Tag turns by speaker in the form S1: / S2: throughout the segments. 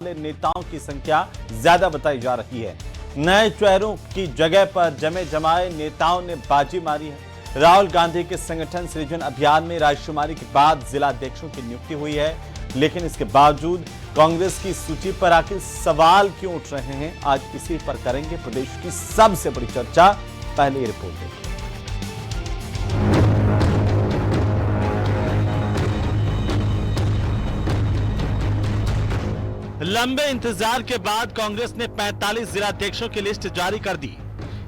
S1: नेताओं की संख्या ज्यादा बताई जा रही है। नए चेहरों की जगह पर जमे जमाए नेताओं ने बाजी मारी है। राहुल गांधी के संगठन सृजन अभियान में रायशुमारी के बाद जिलाध्यक्षों की नियुक्ति हुई है, लेकिन इसके बावजूद कांग्रेस की सूची पर आखिर सवाल क्यों उठ रहे हैं, आज इसी पर करेंगे प्रदेश की सबसे बड़ी चर्चा। पहले रिपोर्ट देखिए। लंबे इंतजार के बाद कांग्रेस ने 45 जिलाध्यक्षों की लिस्ट जारी कर दी।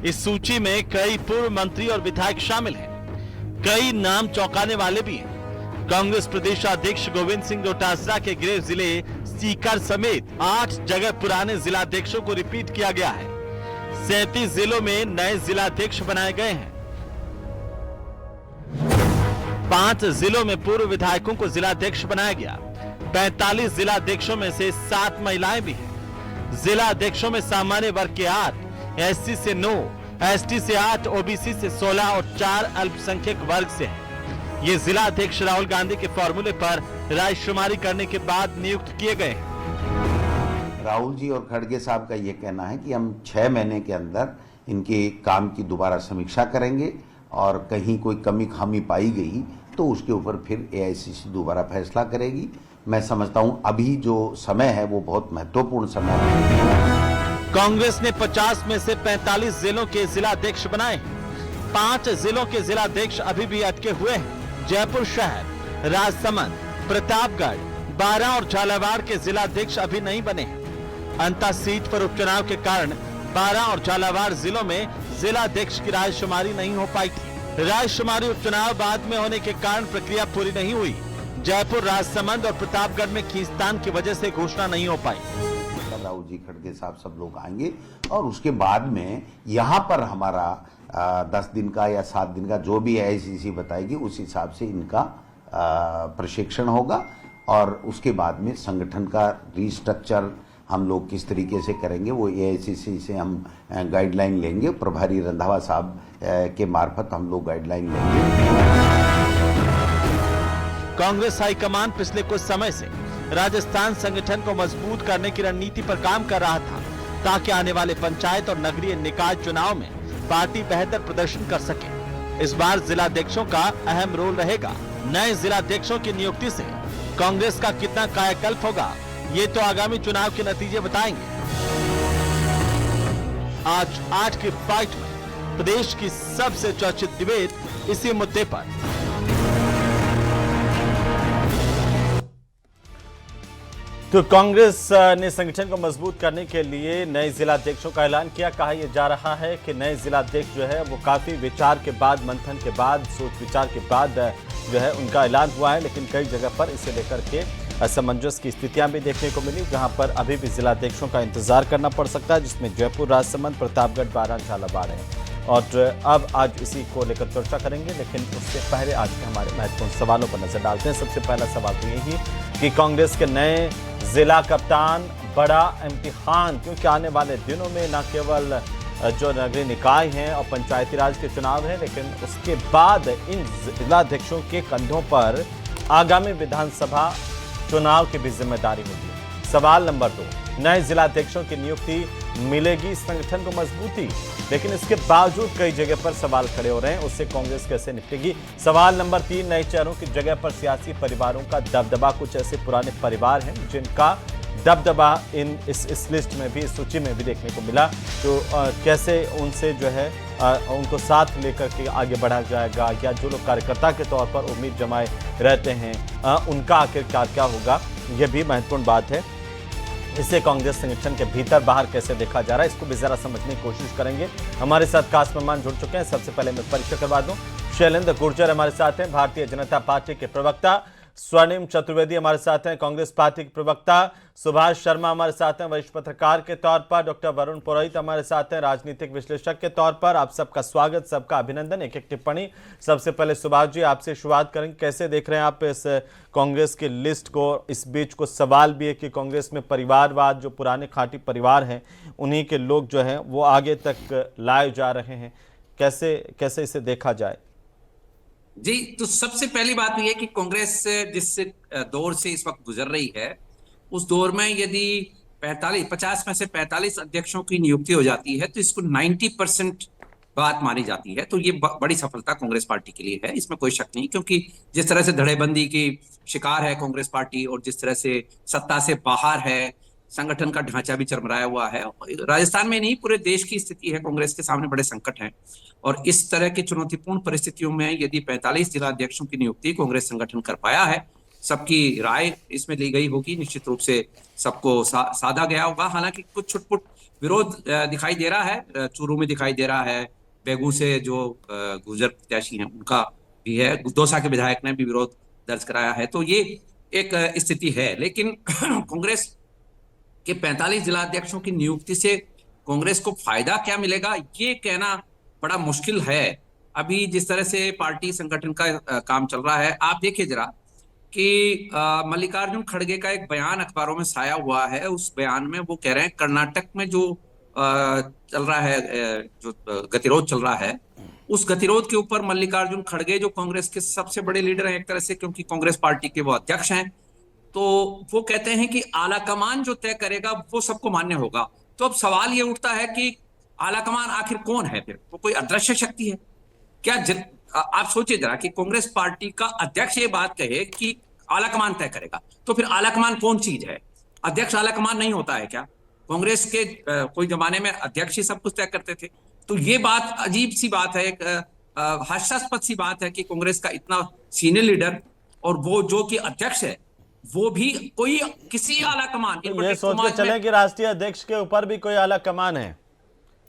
S1: इस सूची में कई पूर्व मंत्री और विधायक शामिल हैं। कई नाम चौंकाने वाले भी हैं। कांग्रेस प्रदेशाध्यक्ष गोविंद सिंह डोटासरा के गृह जिले सीकर समेत 8 जगह पुराने जिलाध्यक्षों को रिपीट किया गया है। 37 जिलों में नए जिलाध्यक्ष बनाए गए हैं। 5 जिलों में पूर्व विधायकों को जिलाध्यक्ष बनाया गया। 45 जिलाध्यक्षों में से 7 महिलाएं भी हैं। जिलाध्यक्षों में सामान्य वर्ग के 8, एससी से 9, एसटी से 8, ओबीसी से 16 और 4 अल्पसंख्यक वर्ग से हैं। ये जिलाध्यक्ष राहुल गांधी के फॉर्मूले पर रायशुमारी करने के बाद नियुक्त किए गए हैं।
S2: राहुल जी और खड़गे साहब का ये कहना है कि हम 6 महीने के अंदर इनके काम की दोबारा समीक्षा करेंगे और कहीं कोई कमी खामी पाई गई तो उसके ऊपर फिर एआईसीसी दोबारा फैसला करेगी। मैं समझता हूं अभी जो समय है वो बहुत महत्वपूर्ण समय है।
S1: कांग्रेस ने 50 में से 45 जिलों के जिलाध्यक्ष बनाए। 5 जिलों के जिलाध्यक्ष अभी भी अटके हुए हैं। जयपुर शहर, राजसमंद, प्रतापगढ़, बारां और झालावाड़ के जिलाध्यक्ष अभी नहीं बने हैं। अंता सीट पर उपचुनाव के कारण बारां और झालावाड़ जिलों में जिलाध्यक्ष की रायशुमारी नहीं हो पाई थी। रायशुमारी उपचुनाव बाद में होने के कारण प्रक्रिया पूरी नहीं हुई। जयपुर, राजसमंद और प्रतापगढ़ में खींचतान की वजह से घोषणा नहीं हो पाई।
S2: राहुल जी, खड़गे साहब सब लोग आएंगे और उसके बाद में यहाँ पर हमारा 10 दिन का या 7 दिन का जो भी एआईसीसी बताएगी उस हिसाब से इनका प्रशिक्षण होगा और उसके बाद में संगठन का रिस्ट्रक्चर हम लोग किस तरीके से करेंगे वो एआईसीसी से हम गाइडलाइन लेंगे। प्रभारी रंधावा साहब के मार्फत हम लोग गाइडलाइन लेंगे।
S1: कांग्रेस हाईकमान पिछले कुछ समय से राजस्थान संगठन को मजबूत करने की रणनीति पर काम कर रहा था ताकि आने वाले पंचायत और नगरीय निकाय चुनाव में पार्टी बेहतर प्रदर्शन कर सके। इस बार जिलाध्यक्षों का अहम रोल रहेगा। नए जिलाध्यक्षों की नियुक्ति से कांग्रेस का कितना कायाकल्प होगा, ये तो आगामी चुनाव के नतीजे बताएंगे। आज 8 की फाइट में प्रदेश की सबसे चर्चित डिबेट इसी मुद्दे पर। तो कांग्रेस ने संगठन को मजबूत करने के लिए नए जिलाध्यक्षों का ऐलान किया। कहा यह जा रहा है कि नए जिलाध्यक्ष जो है वो काफी विचार के बाद, मंथन के बाद, सोच विचार के बाद जो है उनका ऐलान हुआ है, लेकिन कई जगह पर इसे लेकर के असमंजस की स्थितियां भी देखने को मिली, जहां पर अभी भी जिलाध्यक्षों का इंतजार करना पड़ सकता है, जिसमें जयपुर, राजसमंद, प्रतापगढ़, बारां, झालावाड़ है। और अब आज इसी को लेकर चर्चा करेंगे, लेकिन उससे पहले आज के हमारे महत्वपूर्ण सवालों पर नजर डालते हैं। सबसे पहला सवाल तो यही कि कांग्रेस के नए जिला कप्तान बड़ा इम्तिहान, क्योंकि आने वाले दिनों में न केवल जो नगरीय निकाय हैं और पंचायती राज के चुनाव हैं, लेकिन उसके बाद इन जिलाध्यक्षों के कंधों पर आगामी विधानसभा चुनाव की भी जिम्मेदारी होगी। सवाल नंबर 2, नए जिलाध्यक्षों की नियुक्ति मिलेगी संगठन को मजबूती, लेकिन इसके बावजूद कई जगह पर सवाल खड़े हो रहे हैं, उससे कांग्रेस कैसे निपटेगी। सवाल नंबर 3, नए चेहरों की जगह पर सियासी परिवारों का दबदबा। कुछ ऐसे पुराने परिवार हैं जिनका दबदबा इस लिस्ट में भी, इस सूची में भी देखने को मिला, तो कैसे उनसे जो है उनको साथ लेकर के आगे बढ़ा जाएगा, या जो लोग कार्यकर्ता के तौर पर उम्मीद जमाए रहते हैं उनका आखिरकार क्या होगा, यह भी महत्वपूर्ण बात है। इसे कांग्रेस संगठन के भीतर बाहर कैसे देखा जा रहा है, इसको भी जरा समझने की कोशिश करेंगे। हमारे साथ खास मेहमान जुड़ चुके हैं। सबसे पहले मैं परिचय करवा दूं, शैलेंद्र गुर्जर हमारे साथ हैं, भारतीय जनता पार्टी के प्रवक्ता। स्वर्णिम चतुर्वेदी हमारे साथ हैं, कांग्रेस पार्टी के प्रवक्ता। सुभाष शर्मा हमारे साथ हैं, वरिष्ठ पत्रकार के तौर पर। डॉक्टर वरुण पुरोहित हमारे साथ हैं, राजनीतिक विश्लेषक के तौर पर। आप सबका स्वागत, सबका अभिनंदन। एक एक टिप्पणी। सबसे पहले सुभाष जी, आपसे शुरुआत करेंगे। कैसे देख रहे हैं आप इस कांग्रेस की लिस्ट को? इस बीच को सवाल भी है कि कांग्रेस में परिवारवाद, जो पुराने खाटी परिवार हैं, उन्हीं के लोग जो हैं वो आगे तक लाए जा रहे हैं। कैसे इसे देखा जाए?
S3: जी, तो सबसे पहली बात यह कि कांग्रेस जिस दौर से इस वक्त गुजर रही है, उस दौर में यदि 50 में से 45 अध्यक्षों की नियुक्ति हो जाती है तो इसको 90% बात मानी जाती है। तो ये बड़ी सफलता कांग्रेस पार्टी के लिए है, इसमें कोई शक नहीं, क्योंकि जिस तरह से धड़ेबंदी की शिकार है कांग्रेस पार्टी और जिस तरह से सत्ता से बाहर है, संगठन का ढांचा भी चरमराया हुआ है। राजस्थान में नहीं, पूरे देश की स्थिति है, कांग्रेस के सामने बड़े संकट हैं। और इस तरह की चुनौतीपूर्ण परिस्थितियों में यदि 45 जिला अध्यक्षों की नियुक्ति कांग्रेस संगठन कर पाया है, सबकी राय इसमें ली गई होगी, निश्चित रूप से सबको साधा गया होगा। हालांकि कुछ छुटपुट विरोध दिखाई दे रहा है, चूरू में दिखाई दे रहा है, बेगू से जो गुर्जर प्रत्याशी हैं उनका भी है, दौसा के विधायक ने भी विरोध दर्ज कराया है। तो ये एक स्थिति है। लेकिन कांग्रेस के 45 जिला अध्यक्षों की नियुक्ति से कांग्रेस को फायदा क्या मिलेगा, ये कहना बड़ा मुश्किल है। अभी जिस तरह से पार्टी संगठन का काम चल रहा है, आप देखिए जरा कि मल्लिकार्जुन खड़गे का एक बयान अखबारों में छाया हुआ है। उस बयान में वो कह रहे हैं कर्नाटक में जो चल रहा है, जो गतिरोध चल रहा है, उस गतिरोध के ऊपर मल्लिकार्जुन खड़गे जो कांग्रेस के सबसे बड़े लीडर हैं एक तरह से, क्योंकि कांग्रेस पार्टी के वो अध्यक्ष हैं, तो वो कहते हैं कि आलाकमान जो तय करेगा वो सबको मान्य होगा। तो अब सवाल ये उठता है कि आलाकमान आखिर कौन है? फिर वो कोई अदृश्य शक्ति है क्या? आप सोचिए जरा कि कांग्रेस पार्टी का अध्यक्ष ये बात कहे कि आलाकमान तय करेगा, तो फिर आलाकमान कौन चीज है? अध्यक्ष आलाकमान नहीं होता है क्या? कांग्रेस के कोई जमाने में अध्यक्ष ही सब कुछ तय करते थे। तो ये बात अजीब सी बात है, एक हास्यास्पद सी बात है कि कांग्रेस का इतना सीनियर लीडर और वो जो कि अध्यक्ष है, वो भी कोई किसी आलाकमान,
S1: तो ये सोच के चले कि राष्ट्रीय अध्यक्ष के ऊपर भी कोई आलाकमान है।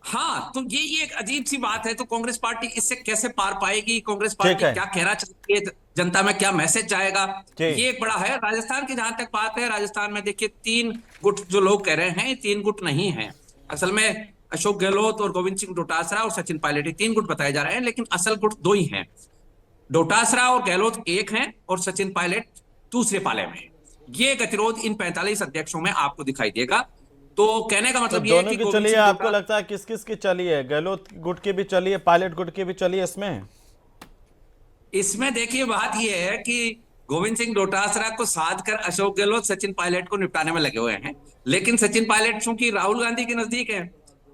S3: हाँ, तो ये एक अजीब सी बात है। तो कांग्रेस पार्टी इससे कैसे पार पाएगी? कांग्रेस पार्टी क्या कहना चाहती है, जनता में क्या मैसेज जाएगा, ये एक बड़ा है। राजस्थान की जहां तक बात है, राजस्थान में देखिए 3 गुट जो लोग कह रहे हैं, 3 गुट नहीं है असल में। अशोक गहलोत और गोविंद सिंह डोटासरा और सचिन पायलट 3 गुट बताए जा रहे हैं, लेकिन असल गुट 2 ही हैं। डोटासरा और गहलोत एक हैं और सचिन पायलट दूसरे पाले में। ये गतिरोध इन 45 अध्यक्षों में आपको दिखाई देगा। तो कहने का मतलब
S1: ये है कि चलिए, आपको लगता है किस किस की चली है? गहलोत गुट की भी चली है, पायलट गुट की भी चली है
S3: इसमें देखिए बात ये है कि गोविंद सिंह डोटासरा को साध कर अशोक गहलोत सचिन पायलट को निपटाने में लगे हुए हैं। लेकिन सचिन पायलट चूंकि राहुल गांधी के नजदीक है,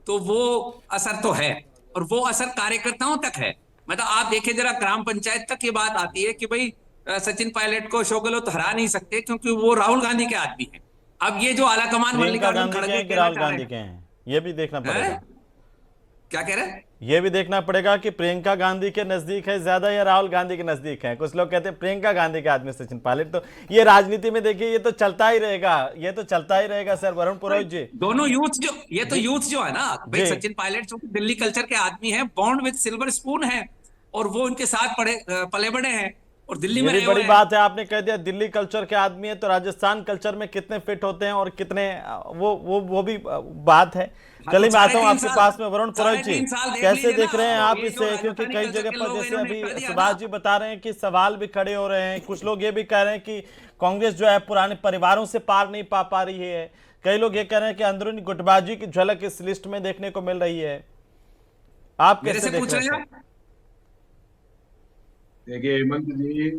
S3: तो वो असर तो है, और वो असर कार्यकर्ताओं तक है। मतलब आप देखिए जरा, ग्राम पंचायत तक ये बात आती है कि भाई सचिन पायलट को अशोक गहलोत हरा नहीं सकते क्योंकि वो राहुल गांधी के आदमी हैं। अब ये जो आलाकमान मल्लिकार्जुन खड़गे के
S1: राहुल गांधी के हैं, ये भी देखना पड़ेगा।
S3: क्या कह रहे हैं?
S1: ये भी देखना पड़ेगा कि प्रियंका गांधी के नजदीक है ज्यादा या राहुल गांधी के नजदीक है। कुछ लोग कहते हैं प्रियंका गांधी के आदमी सचिन पायलट। तो ये राजनीति में देखिए, ये तो चलता ही रहेगा, ये तो चलता ही रहेगा सर। वरुण पुरोहित जी,
S3: दोनों यूथ जो, ये तो यूथ जो है ना भाई, सचिन पायलट जो दिल्ली कल्चर के आदमी है, बॉन्ड विद सिल्वर स्पून है, और वो उनके साथ पले बड़े हैं और दिल्ली में
S1: बड़ी बात है। आपने कह दिया दिल्ली कल्चर के आदमी है, तो राजस्थान कल्चर में कितने फिट होते हैं और कितने वो भी बात है। चलिए मैं आता हूँ आपके पास में। वरुण पुरोहित जी, कैसे देख रहे हैं आप इसे? क्योंकि कई जगह पर, जैसे अभी सुभाष जी बता रहे हैं कि सवाल भी खड़े हो रहे हैं। कुछ लोग ये भी कह रहे हैं कि कांग्रेस जो है पुराने परिवारों से पार नहीं पा रही है। कई लोग ये कह रहे हैं कि अंदरूनी गुटबाजी की झलक इस लिस्ट में देखने को मिल रही है। आप कैसे देख रहे हैं?
S4: देखिए हेमंत जी, ये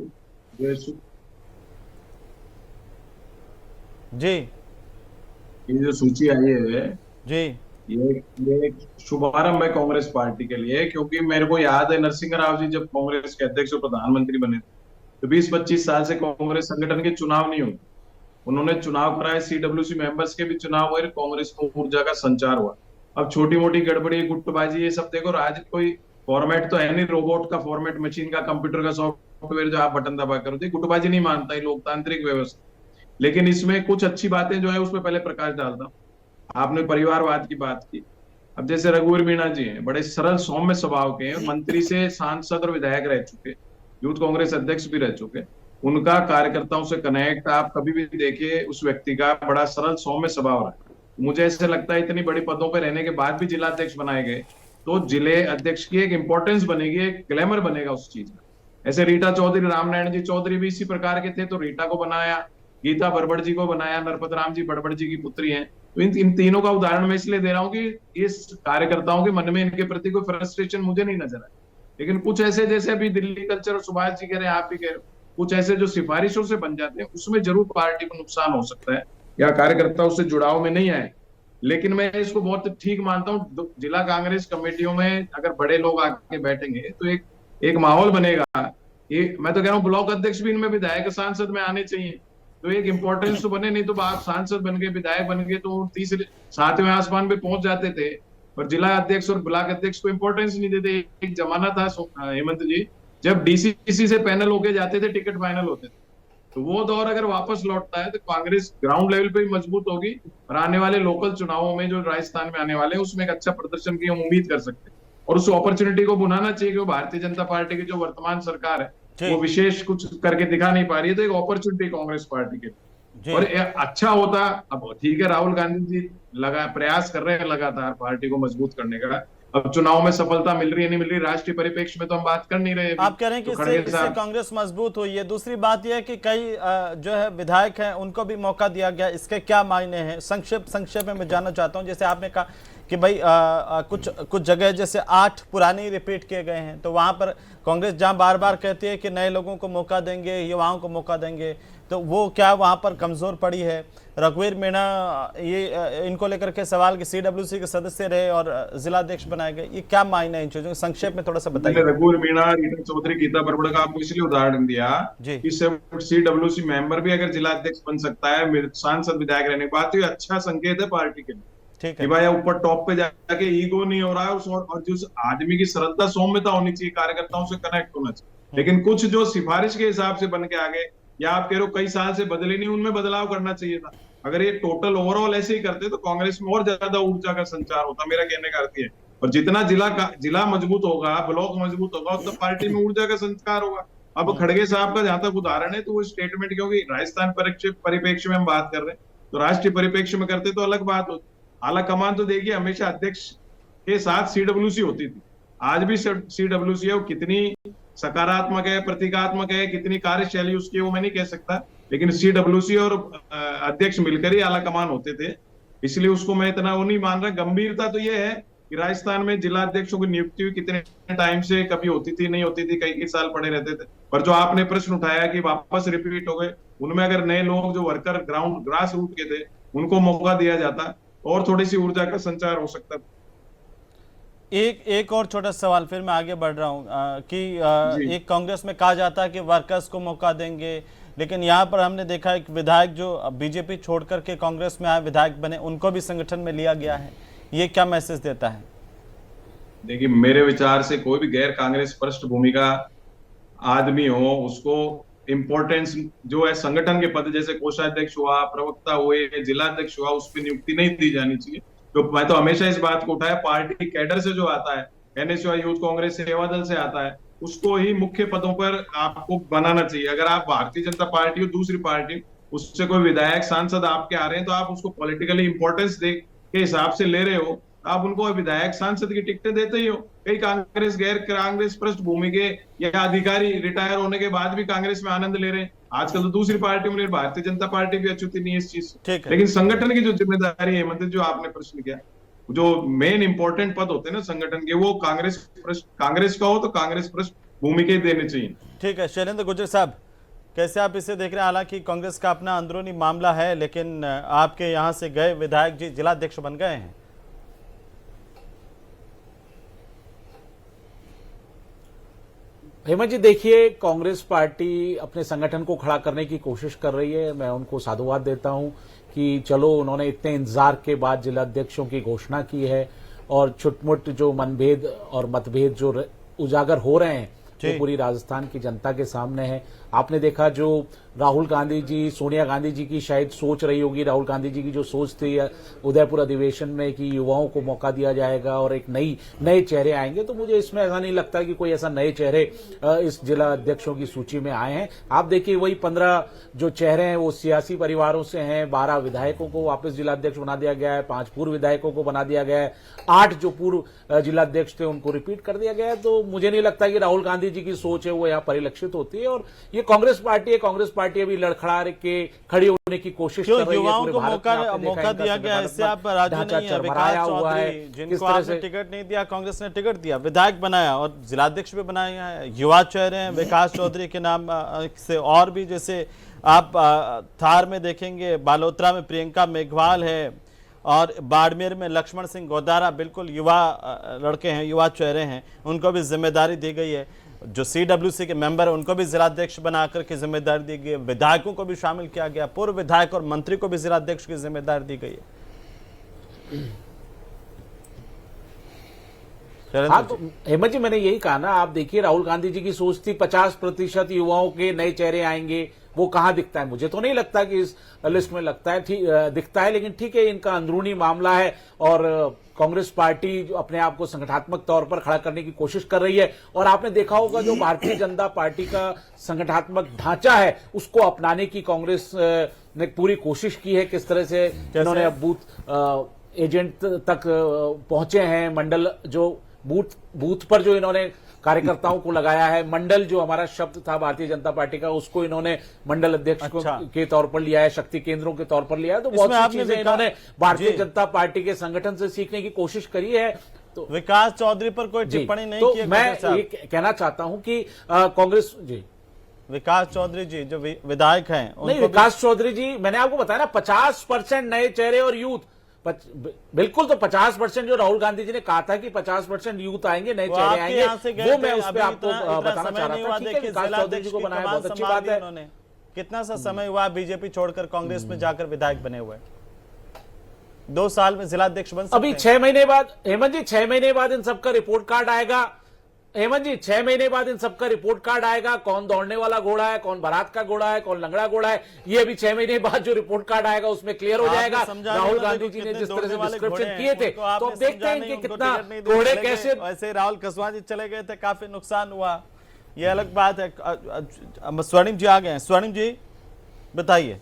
S4: जो सूची आई है
S1: जी,
S4: ये शुभारंभ है कांग्रेस पार्टी के लिए। क्योंकि मेरे को याद है नरसिंह राव जी जब कांग्रेस के अध्यक्ष और प्रधानमंत्री बने तो 20-25 साल से कांग्रेस संगठन के चुनाव नहीं हुए। उन्होंने चुनाव कराए, सीडब्ल्यूसी मेंबर्स के भी चुनाव हुए, कांग्रेस को ऊर्जा का संचार हुआ। अब छोटी मोटी गड़बड़ी, गुटबाजी, ये सब देखो, राज कोई फॉर्मेट तो है नहीं, रोबोट का फॉर्मेट, मशीन का, कंप्यूटर का सॉफ्टवेयर जो आप बटन दबा करो। गुटबाजी नहीं मानता है लोकतांत्रिक व्यवस्था। लेकिन इसमें कुछ अच्छी बातें जो है उसमें पहले प्रकाश डालता हूं। आपने परिवारवाद की बात की। अब जैसे रघुवीर मीणा जी हैं, बड़े सरल सौम्य स्वभाव के हैं, मंत्री से सांसद और विधायक रह चुके, यूथ कांग्रेस अध्यक्ष भी रह चुके। उनका कार्यकर्ताओं से कनेक्ट आप कभी भी देखिए, उस व्यक्ति का बड़ा सरल सौम्य स्वभाव रहा। मुझे ऐसे लगता है इतनी बड़ी पदों पर रहने के बाद भी जिला अध्यक्ष बनाए गए तो जिले अध्यक्ष की एक इंपॉर्टेंस बनेगी, एक ग्लैमर बनेगा उस चीज में। ऐसे रीटा चौधरी, रामनारायण जी चौधरी भी इसी प्रकार के थे, तो रीटा को बनाया, गीता बरबड़ जी को बनाया, नरपत राम जी बड़बड़ जी की पुत्री हैं। तो इन तीनों का उदाहरण मैं इसलिए दे रहा हूँ कि इस कार्यकर्ताओं के मन में इनके प्रति कोई फ्रस्ट्रेशन मुझे नहीं नजर आया। लेकिन कुछ ऐसे, जैसे अभी दिल्ली कल्चर और सुभाष जी कह रहे हैं, आप भी कह रहे हो, कुछ ऐसे जो सिफारिशों से बन जाते हैं, उसमें जरूर पार्टी को नुकसान हो सकता है। या कार्यकर्ताओं से जुड़ाव में नहीं आए। लेकिन मैं इसको बहुत ठीक मानता हूँ, जिला कांग्रेस कमेटियों में अगर बड़े लोग आके बैठेंगे तो एक माहौल बनेगा। ये मैं तो कह रहा हूँ ब्लॉक अध्यक्ष भी इनमें विधायक सांसद में आने चाहिए, तो एक इंपॉर्टेंस तो बने। नहीं तो आप सांसद बन गए, विधायक बन गए तो तीसरे सातवें आसमान पे पहुंच जाते थे, और जिला अध्यक्ष और ब्लॉक अध्यक्ष को इंपॉर्टेंस नहीं देते। एक जमाना था हेमंत जी, जब डीसीसी से पैनल होके जाते थे, टिकट फाइनल होते थे। तो वो दौर अगर वापस लौटता है तो कांग्रेस ग्राउंड लेवल पे भी मजबूत होगी, और आने वाले लोकल चुनावों में जो राजस्थान में आने वाले हैं उसमें एक अच्छा प्रदर्शन की हम उम्मीद कर सकते हैं। और उस अपॉर्चुनिटी को बुलाना चाहिए कि भारतीय जनता पार्टी की जो वर्तमान सरकार है
S1: जी।
S4: वो विशेष कुछ करके दिखा नहीं पा रही है, तो एक अपॉर्चुनिटी कांग्रेस पार्टी के
S1: जी।
S4: और अच्छा होता। अब ठीक है, राहुल गांधी जी प्रयास कर रहे हैं लगातार पार्टी को मजबूत करने का। अब चुनाव में सफलता मिल रही है नहीं मिल रही, राष्ट्रीय परिप्रेक्ष्य में तो हम बात कर नहीं रहे।
S1: आप कह रहे हैं कि इससे कांग्रेस मजबूत हुई है। दूसरी बात यह है कि कई जो है विधायक हैं उनको भी मौका दिया गया, इसके क्या मायने हैं? संक्षेप में मैं जानना चाहता हूं। जैसे आपने कहा कि भाई कुछ जगह जैसे 8 पुराने रिपीट किए गए हैं, तो वहां पर कांग्रेस जहां बार बार कहती है कि नए लोगों को मौका देंगे, युवाओं को मौका देंगे, तो वो क्या वहां पर कमजोर पड़ी है? रघुवीर मीणा ये इनको लेकर के सवाल कि सीडब्ल्यूसी के सदस्य रहे और जिलाध्यक्ष बनाए गए, ये क्या मायने हैं इन चीजों? संक्षेप में थोड़ा सा बताइए।
S4: रघुवीर मीणा, रीटा चौधरी, गीता बरबड़ा का आपको इसलिए उदाहरण दिया कि सीडब्ल्यूसी मेंबर भी अगर जिलाध्यक्ष बन सकता है सांसद विधायक रहने के बाद, तो ये अच्छा संकेत है पार्टी के लिए।
S1: ठीक
S4: है भाई ऊपर टॉप पे जाके ईगो नहीं हो रहा है, और जो आदमी की श्रद्धा सौम्यता होनी चाहिए, कार्यकर्ताओं से कनेक्ट होना चाहिए। लेकिन कुछ जो सिफारिश के हिसाब से बन के आ गए, या आप कह रहे हो कई साल से बदले नहीं, उनमें बदलाव करना चाहिए था। अगर ये टोटल ओवरऑल ऐसे ही करते तो कांग्रेस में और ज्यादा ऊर्जा का संचार होता, मेरा कहने का अर्थ है। और जितना जिला मजबूत होगा, ब्लॉक मजबूत होगा, उतना पार्टी में ऊर्जा का संचार होगा। अब खड़गे साहब का जहां तक उदाहरण है, तो वो स्टेटमेंट, क्योंकि राजस्थान परिप्रेक्ष्य में हम बात कर रहे हैं, तो राष्ट्रीय परिप्रेक्ष्य में करते तो अलग बात होती। आला कमान तो देखिए हमेशा अध्यक्ष के साथ सीडब्ल्यूसी होती थी, आज भी सीडब्ल्यूसी है। वो कितनी सकारात्मक है, प्रतीकात्मक है, कितनी कार्यशैली उसकी, वो मैं नहीं कह सकता, लेकिन सीडब्ल्यूसी और अध्यक्ष मिलकर ही आला कमान होते थे। इसलिए उसको मैं इतना वो नहीं मान रहा। गंभीरता तो ये है कि राजस्थान में जिला अध्यक्षों की नियुक्ति हुई, कितने टाइम से, कभी होती थी नहीं होती थी, कई साल पड़े रहते थे। पर जो आपने प्रश्न उठाया कि वापस रिपीट हो गए, उनमें अगर नए लोग जो वर्कर ग्रास रूट के थे उनको मौका दिया जाता और थोड़ी सी ऊर्जा का संचार हो सकता।
S1: एक और छोटा सवाल, फिर मैं आगे बढ़ रहा हूं कि एक कांग्रेस में कहा जाता है कि वर्कर्स को मौका देंगे, लेकिन यहां पर हमने देखा एक विधायक जो बीजेपी छोड़ करके कांग्रेस में आए विधायक बने, उनको भी संगठन में लिया गया है। ये क्या मैसेज देता है?
S4: देखिए, मेरे विचार से कोई भी गैर कांग्रेस पृष्ठभूमि का आदमी हो, उसको इंपॉर्टेंस जो है संगठन के पद, जैसे कोषाध्यक्ष हुआ, प्रवक्ता हुए, जिलाध्यक्ष हुआ, उस पर नियुक्ति नहीं दी जानी चाहिए। तो मैं तो हमेशा इस बात को उठाया, पार्टी कैडर से जो आता है, एनएसयूआई यूथ कांग्रेस सेवा दल से आता है, उसको ही मुख्य पदों पर आपको बनाना चाहिए। अगर आप भारतीय जनता पार्टी और दूसरी पार्टी, उससे कोई विधायक सांसद आपके आ रहे हैं, तो आप उसको पॉलिटिकली इंपॉर्टेंस दे के हिसाब से ले रहे हो, आप उनको विधायक सांसद की टिकटें देते ही हो। कई कांग्रेस गैर कांग्रेस पृष्ठभूमि के या अधिकारी रिटायर होने के बाद भी कांग्रेस में आनंद ले रहे हैं। आजकल तो दूसरी पार्टी में, भारतीय जनता पार्टी भी अच्युति नहीं है इस चीज से। लेकिन संगठन की जो जिम्मेदारी है, मतलब जो आपने प्रश्न किया, जो मेन इंपॉर्टेंट पद होते हैं ना संगठन के, वो कांग्रेस का हो तो कांग्रेस पृष्ठभूमि के देने चाहिए।
S1: ठीक है, शैलेंद्र गुर्जर साहब, कैसे आप इसे देख रहे हैं? हालांकि कांग्रेस का अपना अंदरूनी मामला है, लेकिन आपके यहाँ से गए विधायक जी जिलाध्यक्ष बन गए हैं।
S5: हेमंत जी, देखिए, कांग्रेस पार्टी अपने संगठन को खड़ा करने की कोशिश कर रही है। मैं उनको साधुवाद देता हूं कि चलो, उन्होंने इतने इंतजार के बाद जिलाध्यक्षों की घोषणा की है, और छुटमुट जो मनभेद और मतभेद जो उजागर हो रहे हैं वो पूरी राजस्थान की जनता के सामने है। आपने देखा जो राहुल गांधी जी, सोनिया गांधी जी की शायद सोच रही होगी, राहुल गांधी जी की जो सोच थी उदयपुर अधिवेशन में कि युवाओं को मौका दिया जाएगा और एक नए चेहरे आएंगे, तो मुझे इसमें ऐसा नहीं लगता कि कोई ऐसा नए चेहरे इस जिला अध्यक्षों की सूची में आए हैं। आप देखिए, वही 15 जो चेहरे हैं वो सियासी परिवारों से हैं। 12 विधायकों को वापस जिलाध्यक्ष बना दिया गया है, 5 पूर्व विधायकों को बना दिया गया है, 8 जो पूर्व जिलाध्यक्ष थे उनको रिपीट कर दिया गया है। तो मुझे नहीं लगता कि राहुल गांधी जी की सोच है वो यहाँ परिलक्षित होती है। और ये कांग्रेस पार्टी है, कांग्रेस पार्टी अभी लड़खड़ा के खड़ी होने की कोशिश कर रही है।
S1: युवाओं को मौका दिया गया, इससे आप राजी नहीं है? विकास चौधरी, जिनको आपने टिकट नहीं दिया, कांग्रेस ने टिकट दिया, विधायक बनाया और जिलाध्यक्ष भी बनाया है, युवा चेहरे हैं। विकास चौधरी के नाम से और भी जैसे आप थार में देखेंगे, बालोतरा में प्रियंका मेघवाल है और बाड़मेर में लक्ष्मण सिंह गोदारा, बिल्कुल युवा लड़के हैं, युवा चेहरे हैं, उनको भी जिम्मेदारी दी गई है। जो CWC के मेंबर है उनको भी जिलाध्यक्ष बनाकर के जिम्मेदारी दी गई है। विधायकों को भी शामिल किया गया, पूर्व विधायक और मंत्री को भी जिलाध्यक्ष की जिम्मेदारी दी गई है।
S5: हाँ, तो हेमंत जी मैंने यही कहा ना, आप देखिए राहुल गांधी जी की सोच थी 50% युवाओं के नए चेहरे आएंगे, वो कहां दिखता है? मुझे तो नहीं लगता कि इस लिस्ट में दिखता है, लेकिन ठीक है, इनका अंदरूनी मामला है और कांग्रेस पार्टी जो अपने आप को संगठनात्मक तौर पर खड़ा करने की कोशिश कर रही है। और आपने देखा होगा जो भारतीय जनता पार्टी का संगठनात्मक ढांचा है उसको अपनाने की कांग्रेस ने पूरी कोशिश की है। किस तरह से इन्होंने अब बूथ एजेंट तक पहुंचे हैं, मंडल जो बूथ पर जो इन्होंने कार्यकर्ताओं को लगाया है, मंडल जो हमारा शब्द था भारतीय जनता पार्टी का, उसको इन्होंने मंडल अध्यक्ष के तौर पर लिया है, शक्ति केंद्रों के तौर पर लिया है। तो बहुत सी चीजें इन्होंने भारतीय जनता पार्टी के संगठन से सीखने की कोशिश करी है। तो
S1: विकास चौधरी पर कोई टिप्पणी नहीं की।
S5: मैं ये कहना चाहता हूं कि कांग्रेस जी,
S1: विकास चौधरी जी जो विधायक हैं,
S5: नहीं, विकास चौधरी जी, मैंने आपको बताया ना 50% नए चेहरे और यूथ, बिल्कुल। तो 50% जो राहुल गांधी जी ने कहा था कि 50% यूथ आएंगे, नए चेहरे आएंगे, वो मैं उस पर आपको बताना चाह रहा था। ठीक है, विकास चौधरी जी को बनाया, बहुत अच्छी बात है।
S1: उन्होंने कितना सा समय हुआ बीजेपी छोड़कर कांग्रेस में जाकर विधायक बने हुए? 2 साल में जिलाध्यक्ष बन सकते हैं।
S5: अभी 6 महीने बाद हेमंत जी, 6 महीने बाद इन सबका रिपोर्ट कार्ड आएगा। हेमंत जी, 6 महीने बाद इन सबका रिपोर्ट कार्ड आएगा, कौन दौड़ने वाला घोड़ा है, कौन बारात का घोड़ा है, कौन लंगड़ा घोड़ा है, ये अभी 6 महीने बाद जो रिपोर्ट कार्ड आएगा उसमें क्लियर हो जाएगा। राहुल गांधी जी ने जिस तरह से डिस्क्रिप्शन किए थे, तो अब देखते हैं इनके कितना घोड़े कैसे।
S1: वैसे राहुल कसवां जी चले गए थे, काफी नुकसान हुआ, ये अलग बात है। स्वर्णिम जी आ गए हैं। स्वर्णिम जी बताइए,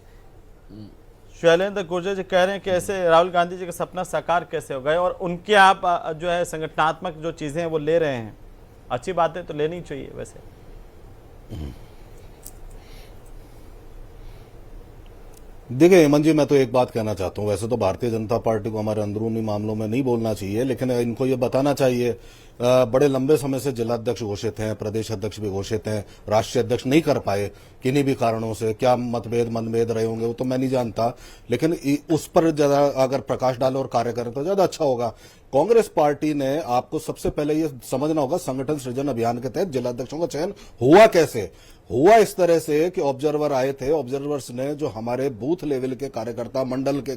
S1: शैलेंद्र गुर्जर जी कह रहे हैं कि ऐसे राहुल गांधी जी का सपना साकार कैसे हो गए, और उनके आप जो है संगठनात्मक जो चीजें हैं वो ले रहे हैं, अच्छी बातें तो लेनी चाहिए। वैसे
S6: देखिए हेमंत जी, मैं तो एक बात कहना चाहता हूं, वैसे तो भारतीय जनता पार्टी को हमारे अंदरूनी मामलों में नहीं बोलना चाहिए, लेकिन इनको ये बताना चाहिए, बड़े लंबे समय से जिलाध्यक्ष घोषित हैं, प्रदेश अध्यक्ष भी घोषित हैं, राष्ट्रीय अध्यक्ष नहीं कर पाए किन्हीं भी कारणों से। क्या मनभेद रहे होंगे वो तो मैं नहीं जानता, लेकिन उस पर ज्यादा अगर प्रकाश डाले और कार्य करें तो ज्यादा अच्छा होगा। कांग्रेस पार्टी ने, आपको सबसे पहले ये समझना होगा, संगठन सृजन अभियान के तहत जिलाध्यक्षों का चयन हुआ कैसे हुआ। इस तरह से कि ऑब्जर्वर आए थे, ऑब्जर्वर्स ने जो हमारे बूथ लेवल के कार्यकर्ता, मंडल के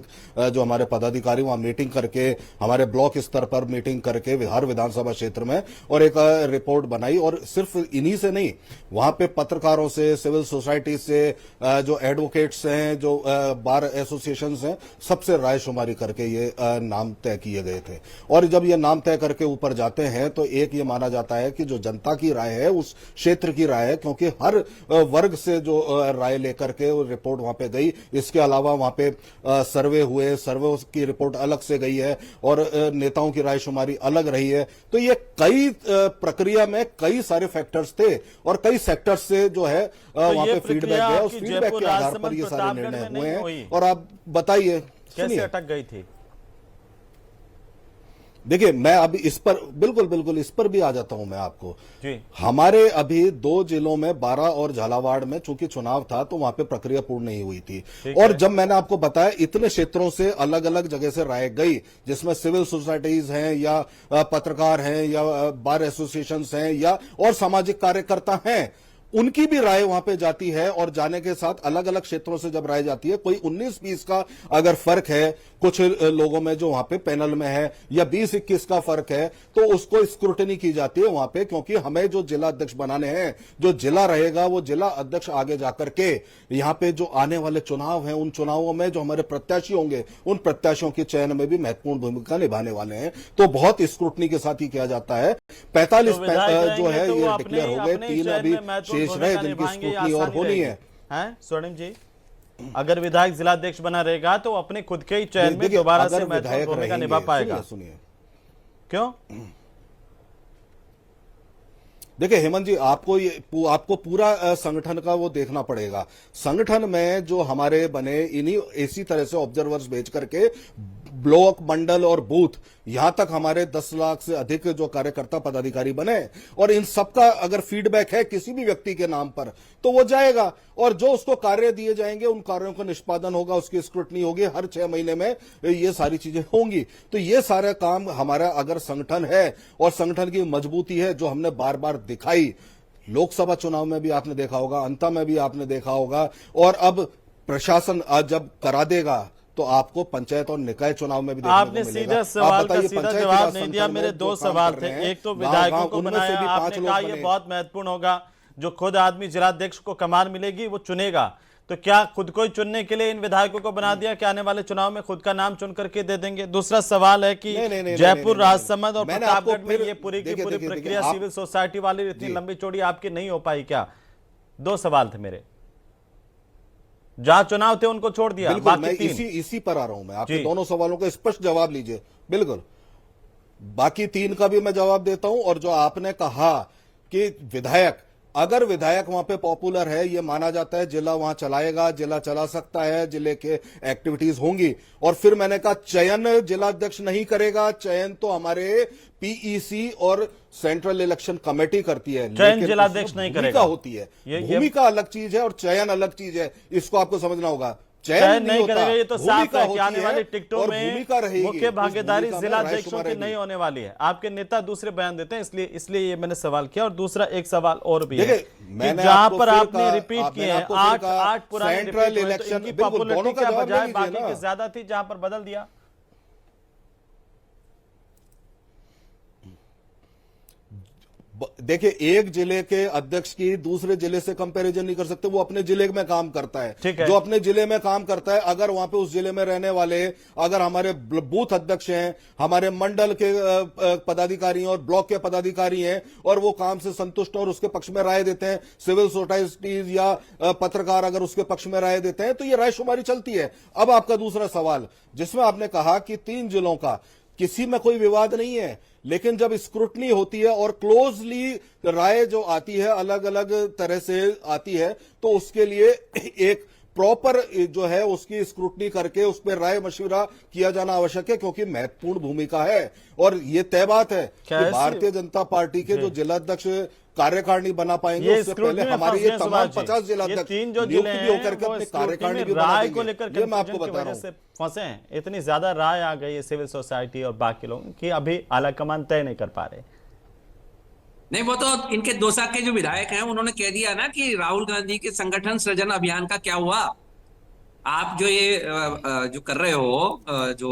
S6: जो हमारे पदाधिकारी, वहां मीटिंग करके, हमारे ब्लॉक स्तर पर मीटिंग करके हर विधानसभा क्षेत्र में, और एक रिपोर्ट बनाई। और सिर्फ इन्हीं से नहीं, वहां पे पत्रकारों से, सिविल सोसाइटी से, जो एडवोकेट्स हैं, जो बार एसोसिएशन हैं, सबसे राय शुमारी करके ये नाम तय किए गए थे। और जब ये नाम तय करके ऊपर जाते हैं तो एक ये माना जाता है कि जो जनता की राय है, उस क्षेत्र की राय है, क्योंकि हर वर्ग से जो राय लेकर के वो रिपोर्ट वहां पे गई। इसके अलावा वहां पे सर्वे हुए, सर्वे की रिपोर्ट अलग से गई है, और नेताओं की राय शुमारी अलग रही है। तो ये कई प्रक्रिया में कई सारे फैक्टर्स थे, और कई सेक्टर्स से जो है वहां पे फीडबैक गया, उस फीडबैक के आधार पर ये सारे निर्णय हुए हैं। और आप बताइए
S1: कैसे अटक गई थी?
S6: देखिए, मैं अभी इस पर बिल्कुल इस पर भी आ जाता हूं मैं आपको
S1: जी।
S6: हमारे अभी 2 जिलों में, 12 और झालावाड़ में, चूंकि चुनाव था तो वहां पे प्रक्रिया पूर्ण नहीं हुई थी। और जब मैंने आपको बताया इतने क्षेत्रों से अलग अलग जगह से राय गई, जिसमें सिविल सोसाइटीज हैं, या पत्रकार हैं, या बार एसोसिएशन हैं, या और सामाजिक कार्यकर्ता हैं, उनकी भी राय वहां पे जाती है। और जाने के साथ अलग अलग क्षेत्रों से जब राय जाती है, कोई 19-20 का अगर फर्क है कुछ लोगों में जो वहां पे पैनल में है, या 20-21 का फर्क है, तो उसको स्क्रूटनी की जाती है वहां पे, क्योंकि हमें जो जिला अध्यक्ष बनाने हैं, जो जिला रहेगा वो जिला अध्यक्ष आगे जाकर के यहां पे जो आने वाले चुनाव हैं, उन चुनावों में जो हमारे प्रत्याशी होंगे, उन प्रत्याशियों के चयन में भी महत्वपूर्ण भूमिका निभाने वाले हैं। तो बहुत स्क्रूटनी के साथ ही किया जाता है। 45 जो है ये डिक्लेयर हो गए, 3 अभी शेष रहे जिनकी स्क्रूटनी और होनी है।
S1: स्वर्णिम जी, अगर विधायक जिलाध्यक्ष बना रहेगा तो अपने खुद के ही चयन में दोबारा से महत्वपूर्ण भूमिका निभा पाएगा।
S6: सुनिए,
S1: क्यों?
S6: देखिए हेमंत जी, आपको पूरा संगठन का वो देखना पड़ेगा। संगठन में जो हमारे बने, इन्हीं इसी तरह से ऑब्जर्वर्स भेज करके ब्लॉक, मंडल और बूथ, यहां तक हमारे 10 लाख से अधिक जो कार्यकर्ता पदाधिकारी बने, और इन सबका अगर फीडबैक है किसी भी व्यक्ति के नाम पर तो वो जाएगा, और जो उसको कार्य दिए जाएंगे उन कार्यों का निष्पादन होगा, उसकी स्क्रूटनी होगी, हर 6 महीने में ये सारी चीजें होंगी। तो ये सारा काम हमारा अगर संगठन है और संगठन की मजबूती है जो हमने बार बार दिखाई, लोकसभा चुनाव में भी आपने देखा होगा, अंत में भी आपने देखा होगा, और अब प्रशासन आज जब करा देगा तो आपको पंचायत और निकाय चुनाव में भी देखने
S1: आपने
S6: को मिलेगा।
S1: सीधा सवाल का
S6: बताइए,
S1: सीधा
S6: पंचायत
S1: जवाब
S6: राज
S1: नहीं
S6: संगठन
S1: दिया।
S6: में
S1: मेरे
S6: जो
S1: 2
S6: काम
S1: सवाल
S6: कर
S1: थे,
S6: रहे हैं,
S1: एक तो
S6: गाँव
S1: विधायकों
S6: गाँव
S1: को
S6: उनमें से
S1: बनाया,
S6: भी 5
S1: आपने
S6: लोग
S1: कहा ये
S6: बने।
S1: बहुत महत्वपूर्ण होगा, जो खुद आदमी जिलाध्यक्ष को कमान मिलेगी वो चुनेगा, तो क्या खुद को ही चुनने के लिए इन विधायकों को बना दिया कि आने वाले चुनाव में खुद का नाम चुन करके दे देंगे? दूसरा सवाल है कि जयपुर, राजसमंद और प्रतापगढ़ में ये पूरी की पूरी प्रक्रिया सिविल सोसाइटी वाली इतनी लंबी चौड़ी आपकी नहीं हो पाई क्या? 2 सवाल थे मेरे। जहां चुनाव थे उनको छोड़ दिया,
S6: बिल्कुल,
S1: बाकी
S6: मैं
S1: 3
S6: इसी पर आ रहा हूं। मैं आपके
S1: जी।
S6: दोनों सवालों का स्पष्ट जवाब लीजिए। बिल्कुल, बाकी 3 का भी मैं जवाब देता हूं। और जो आपने कहा कि विधायक, अगर विधायक वहां पे पॉपुलर है, ये माना जाता है, जिला वहां चलाएगा, जिला चला सकता है, जिले के एक्टिविटीज होंगी, और फिर मैंने कहा चयन जिलाध्यक्ष नहीं करेगा, चयन तो हमारे पीईसी और सेंट्रल इलेक्शन कमेटी करती है।
S1: चयन
S6: लेकिन
S1: जिलाध्यक्ष
S6: उसमें
S1: नहीं
S6: भूमिका
S1: करेगा।
S6: होती है,
S1: ये
S6: भूमिका अलग चीज है और चयन अलग चीज है, इसको आपको समझना होगा।
S1: चयन नहीं करेगा, ये तो साफ है कि आने
S6: होती
S1: वाली
S6: है
S1: टिकटों
S6: और
S1: में
S6: भूमिका रहेगी।
S1: मुख्य
S6: उस
S1: भागीदारी
S6: भूमिका में
S1: जिलाध्यक्षों की
S6: रायशुमारी
S1: नहीं होने वाली है। आपके नेता दूसरे बयान देते हैं, इसलिए ये मैंने सवाल किया। और दूसरा एक सवाल और भी है
S6: देखिए,
S1: कि
S6: मैंने
S1: जहां
S6: आपको
S1: पर
S6: फिर
S1: आपने
S6: कहा-
S1: रिपीट
S6: आप-
S1: किए
S6: मैंने
S1: हैं,
S6: आपको फिर कहा,
S1: 8 पुराने
S6: सेंट्रल
S1: रिपीट हुए, तो
S6: इलेक्शन,
S1: इनकी
S6: बिल्कुल,
S1: पॉपुलरिटी
S6: दोनों का
S1: क्या
S6: जवाब
S1: बजाय
S6: ले
S1: बाकी
S6: लीजिए
S1: की
S6: ना।
S1: ज्यादा थी जहां पर बदल दिया?
S6: देखिए, एक जिले के अध्यक्ष की दूसरे जिले से कंपैरिजन नहीं कर सकते, वो अपने जिले में काम करता
S1: ठीक
S6: है।
S1: है।
S6: जो अपने जिले में काम करता है, अगर वहां पे उस जिले में रहने वाले, अगर हमारे बूथ अध्यक्ष हैं, हमारे मंडल के पदाधिकारी हैं और ब्लॉक के पदाधिकारी हैं, और वो काम से संतुष्ट और उसके पक्ष में राय देते हैं, सिविल सोसाइटीज या पत्रकार अगर उसके पक्ष में राय देते हैं, तो ये रायशुमारी चलती है। अब आपका दूसरा सवाल, जिसमें आपने कहा कि 3 जिलों का किसी में कोई विवाद नहीं है, लेकिन जब स्क्रूटनी होती है और क्लोजली राय जो आती है, अलग अलग तरह से आती है, तो उसके लिए एक प्रॉपर जो है उसकी स्क्रूटनी करके उस पर राय मशविरा किया जाना आवश्यक है, क्योंकि महत्वपूर्ण भूमिका है। और ये तय बात है कि भारतीय जनता पार्टी के जो जिलाध्यक्ष कार्यकारिणी बना पाएंगे, उससे पहले हमारे ये तमाम 50 जिलाध्यक्ष
S1: 3 जो जिले हैं
S6: होकर के अपनी कार्यकारिणी भी बना
S1: राय को
S6: देंगे।
S1: लेकर
S6: ये मैं आपको
S1: कंफ्यूजन की
S6: बता रहा
S1: वजह
S6: हूं।
S1: से फंसे हैं। इतनी ज्यादा राय आ गई है सिविल सोसाइटी और बाकी लोग कि अभी आलाकमान तय नहीं कर पा रहे।
S3: नहीं, वो तो इनके दोसा के जो विधायक हैं उन्होंने कह दिया ना कि राहुल गांधी के संगठन सृजन अभियान का क्या हुआ। आप जो ये जो कर रहे हो, जो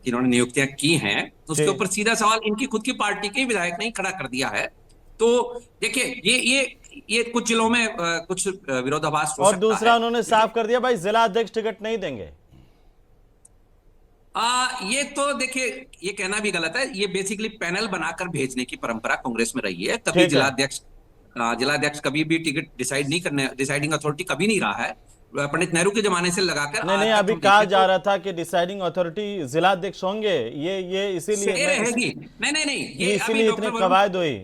S3: इन्होंने नियुक्तियां की हैं, उसके ऊपर सीधा सवाल इनकी खुद की पार्टी के विधायक ने ही खड़ा कर दिया है। तो देखिए, ये कुछ जिलों में कुछ विरोधाभास हो
S1: और
S3: सकता
S1: दूसरा
S3: है।
S1: उन्होंने साफ कर दिया भाई जिला अध्यक्ष टिकट नहीं देंगे।
S3: ये तो देखिए, ये कहना भी गलत है। ये बेसिकली पैनल बनाकर भेजने की परंपरा कांग्रेस में रही है। कभी
S1: ठीक है।
S3: जिलाध्यक्ष कभी भी टिकट डिसाइड नहीं करने, डिसाइडिंग अथॉरिटी कभी नहीं रहा है। पंडित नेहरू के जमाने से लगाकर
S1: नहीं,
S3: आज तक
S1: अभी
S3: हम
S1: कहा
S3: देखें
S1: जा
S3: तो
S1: रहा था कि डिसाइडिंग अथॉरिटी जिला अध्यक्ष होंगे। ये इसीलिए
S3: से रहेगी। नहीं,
S1: ये
S3: अभी
S1: इसीलिए
S3: डॉक्टर
S1: इतनी
S3: वरुण,
S1: कवायद हुई।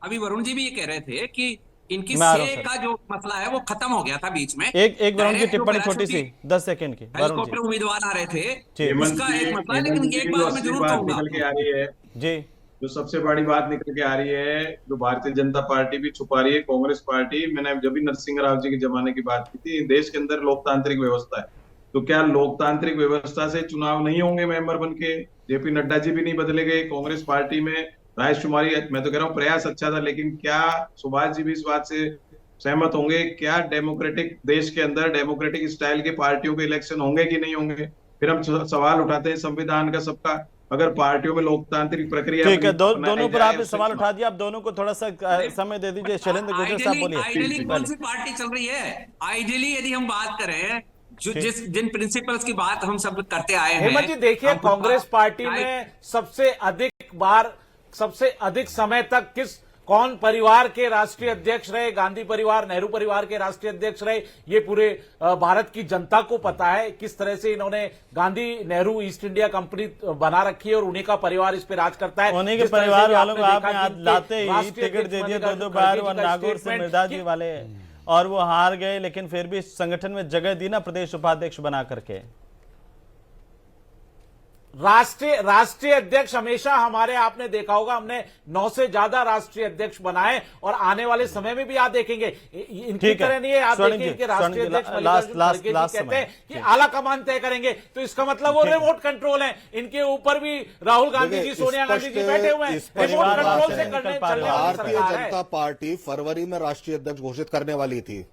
S3: अभी वरुण जी भी ये कह रहे थे कि इनकी
S1: मैं आ रहा हूं
S3: से
S1: सर।
S3: का जो मसला है वो खत्म हो गया था बीच में।
S1: एक वरुण की
S3: डायरेक्ट जो
S1: टिप्पणी छोटी सी
S3: पैराशूटी
S1: 10 सेकंड की। वरुण
S3: हेलीकॉप्टर
S1: जी
S3: उम्मीदवार आ रहे थे,
S1: जी।
S3: उसका एक मसला है। लेकिन एक
S4: जो
S3: बात मैं
S4: असली
S3: जरूर
S4: बात
S3: कहूंगा,
S4: निकल के आ रही है,
S1: जी
S4: जो सबसे बड़ी बात निकल के आ रही है, जो भारतीय जनता पार्टी भी छुपा रही है, कांग्रेस पार्टी। मैंने जब भी नरसिंह राव जी के जमाने की बात की थी, देश के अंदर लोकतांत्रिक व्यवस्था है, तो क्या लोकतांत्रिक व्यवस्था से चुनाव नहीं होंगे मेंबर बन के? जेपी नड्डा जी भी नहीं बदले गए कांग्रेस पार्टी में। रायशुमारी, मैं तो कह रहा हूँ प्रयास अच्छा था, लेकिन क्या सुभाष जी भी इस बात से सहमत होंगे? क्या डेमोक्रेटिक देश के अंदर डेमोक्रेटिक स्टाइल के पार्टियों के इलेक्शन होंगे कि नहीं होंगे? फिर हम सवाल उठाते हैं संविधान का सबका, अगर पार्टियों में लोकतांत्रिक प्रक्रिया
S1: ठीक है।
S4: अपनाई
S1: दोनों पर
S4: जाए,
S1: आपने
S4: उससे
S1: सवाल उठा दिया। आप दोनों को थोड़ा सा समय दे दीजिए। शैलेंद्र गुर्जर साहब बोलिए।
S3: आइडियली कौन सी पार्टी चल रही है? आइडियली यदि हम बात करें, जिन प्रिंसिपल्स की बात हम सब करते आए हैं,
S5: हेमंत जी देखिए,
S3: हम खुद
S5: कांग्रेस पार्टी
S3: चाहे-
S5: में सबसे अधिक समय तक कौन परिवार के राष्ट्रीय अध्यक्ष रहे? गांधी परिवार, नेहरू परिवार के राष्ट्रीय अध्यक्ष रहे। ये पूरे भारत की जनता को पता है किस तरह से इन्होंने Gandhi Nehru east India company बना रखी है और उन्हीं का परिवार इस पे राज करता है।
S1: उन्हीं के
S5: जिस तरह से
S1: परिवार
S5: भी
S1: वालों को
S5: आपने
S1: आपने
S5: देखा
S1: आज
S5: कि
S1: लाते ही
S5: राष्ट्रीय
S1: टिकट दे
S5: अध्यक्ष
S1: दिए
S5: बने
S1: 2
S5: का
S1: बार।
S5: खड़गे
S1: और
S5: जी का
S1: नागौर से
S5: स्टेटमेंट
S1: मिर्जा जी वाले, और वो हार गए, लेकिन फिर भी संगठन में जगह दी ना प्रदेश उपाध्यक्ष बना करके।
S5: राष्ट्रीय अध्यक्ष हमेशा हमारे, आपने देखा होगा, हमने 9 से ज्यादा राष्ट्रीय अध्यक्ष बनाए और आने वाले समय में भी आप देखेंगे इनकी तरह नहीं है। आप देखिए कि राष्ट्रीय अध्यक्ष मल्लिकार्जुन खड़गे जी कहते हैं कि आला कमान तय करेंगे, तो इसका मतलब वो रिमोट कंट्रोल है। इनके ऊपर भी राहुल गांधी जी, सोनिया गांधी जी बैठे हुए हैं, रिमोट कंट्रोल से करने चलने वाली
S6: भारतीय
S5: सरकार है।
S6: जनता पार्टी फरवरी में राष्ट्रीय अध्यक्ष घोषित करने वाली थी।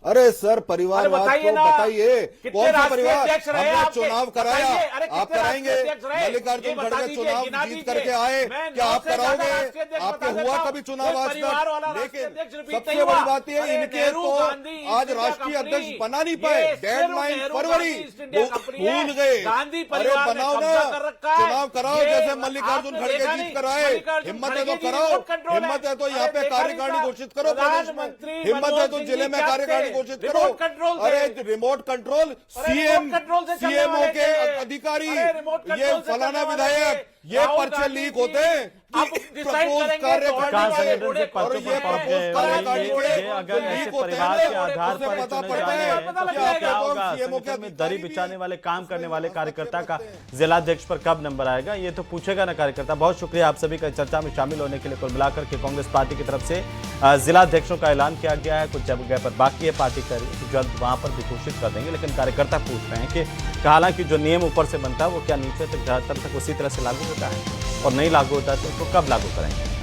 S6: अरे सर, परिवारवाद
S5: बताइए
S6: को
S5: ना,
S6: बताइए,
S5: कितने
S6: कौन सा
S5: राष्ट्रीय
S6: परिवार?
S5: अध्यक्ष रहे
S6: हमने
S5: आपके?
S6: चुनाव कराया,
S5: बताइए, अरे कितने
S6: आप कराएंगे?
S5: राष्ट्रीय अध्यक्ष रहे?
S6: मल्लिकार्जुन
S5: ये बता
S6: खड़गे
S5: दीजिए,
S6: चुनाव
S5: गिना
S6: जीत
S5: दीजिए।
S6: करके आए,
S5: मैं
S6: क्या
S5: 9
S6: आप
S5: से ज्यादा
S6: कराओगे?
S5: राष्ट्रीय अध्यक्ष
S6: आपके
S5: बता
S6: हुआ
S5: देता
S6: कभी
S5: हूं।
S6: चुनाव
S5: कोई
S6: आज
S5: परिवार वाला
S6: तक?
S5: राष्ट्रीय
S6: लेकिन
S5: अध्यक्ष रिपीट
S6: सबसे
S5: नहीं
S6: बड़ी
S5: हुआ।
S6: बात यह
S5: अरे
S6: इनके
S5: नेहरू,
S6: तो
S5: गांधी,
S6: आज
S5: ईस्ट इंडिया
S6: राष्ट्रीय
S5: कंपनी,
S6: अध्यक्ष बना नहीं
S5: ये
S6: पाए।
S5: सिर्फ
S6: डेडलाइन
S5: नेहरू,
S6: फरवरी,
S5: गांधी, ईस्ट इंडिया कंपनी है।
S6: भूल गए।
S5: गांधी
S6: अरे
S5: परिवार ने
S6: बनाओ
S5: कब्जा
S6: ना,
S5: कर रखा है।
S6: चुनाव कराओ,
S5: ये
S6: जैसे मल्लिकार्जुन
S5: आपने
S6: खड़गे
S5: देखा
S6: जीत
S5: नहीं,
S6: कर आए।
S5: मल्लिकार्जुन
S6: हिम्मत है तो
S5: खड़गे जी
S6: कराओ,
S5: रिमोट कंट्रोल है।
S6: हिम्मत है तो यहाँ पे
S5: अरे देखा नहीं
S6: कार्यकारिणी
S5: था?
S6: घोषित करो प्रदेश में,
S5: प्रधानमंत्री
S6: हिम्मत है
S5: मनमोहन
S6: तो
S5: सिंह
S6: जिले
S5: जी
S6: में
S5: क्या
S6: कार्यकारिणी
S5: थे?
S6: घोषित करो।
S5: रिमोट कंट्रोल थे।
S6: अरे रिमोट कंट्रोल,
S5: अरे
S6: सीएम
S5: रिमोट कंट्रोल से चलने
S6: सीएमओ
S5: वाले
S6: के
S5: थे।
S6: अधिकारी,
S5: अरे रिमोट कंट्रोल
S6: ये
S5: से
S6: फलाना
S5: चलने वाले
S6: विधायक,
S5: थे।
S6: ये
S5: राहुल
S6: पर्चे
S5: गांधी
S6: लीक
S5: जी
S6: होते हैं
S5: अब
S6: कि
S5: डिसाइड
S6: प्रपोज
S5: करेंगे
S6: कार्यकारिणी
S1: कहाँ
S5: वाले
S1: संगठन
S5: घोड़े
S1: से
S5: कौन
S6: और
S1: पर्चों
S6: ये
S1: पर
S5: से
S1: पहुंच
S6: प्रपोज
S5: हैं?
S1: गए
S6: कार्यकारिणी
S1: ये
S6: घोड़े
S1: अगर
S6: लीक
S1: ऐसे
S6: होते
S1: परिवार
S6: हैं
S1: के
S6: ना,
S1: आधार
S6: उससे
S1: पर
S6: पता
S1: चुने
S6: पड़ता
S1: जाने
S6: है
S1: हैं तो
S5: कि
S1: क्या
S6: आपके
S1: क्या
S6: कौन
S1: होगा?
S6: CMO के
S1: संगठन में
S6: अधिकारी
S1: दरी
S6: भी
S1: बिछाने वाले, काम करने वाले
S6: बात
S1: कार्यकर्ता का
S6: करते हैं।
S1: जिलाध्यक्ष पर कब नंबर आएगा, ये तो पूछेगा ना कार्यकर्ता। बहुत शुक्रिया आप सभी का चर्चा में शामिल होने के लिए। कुल मिलाकर के कांग्रेस पार्टी की तरफ से जिलाध्यक्षों का ऐलान किया गया है। कुछ जगह पर बाकी है, पार्टी कर रही है, जल्द वहां पर भी घोषित कर देंगे। लेकिन कार्यकर्ता पूछ रहे हैं कि हालांकि जो नियम ऊपर से बनता है वो क्या नीचे तक, ज्यादातर तक उसी तरह से लागू होता है, और नहीं लागू होता है तो उसको कब लागू करेंगे।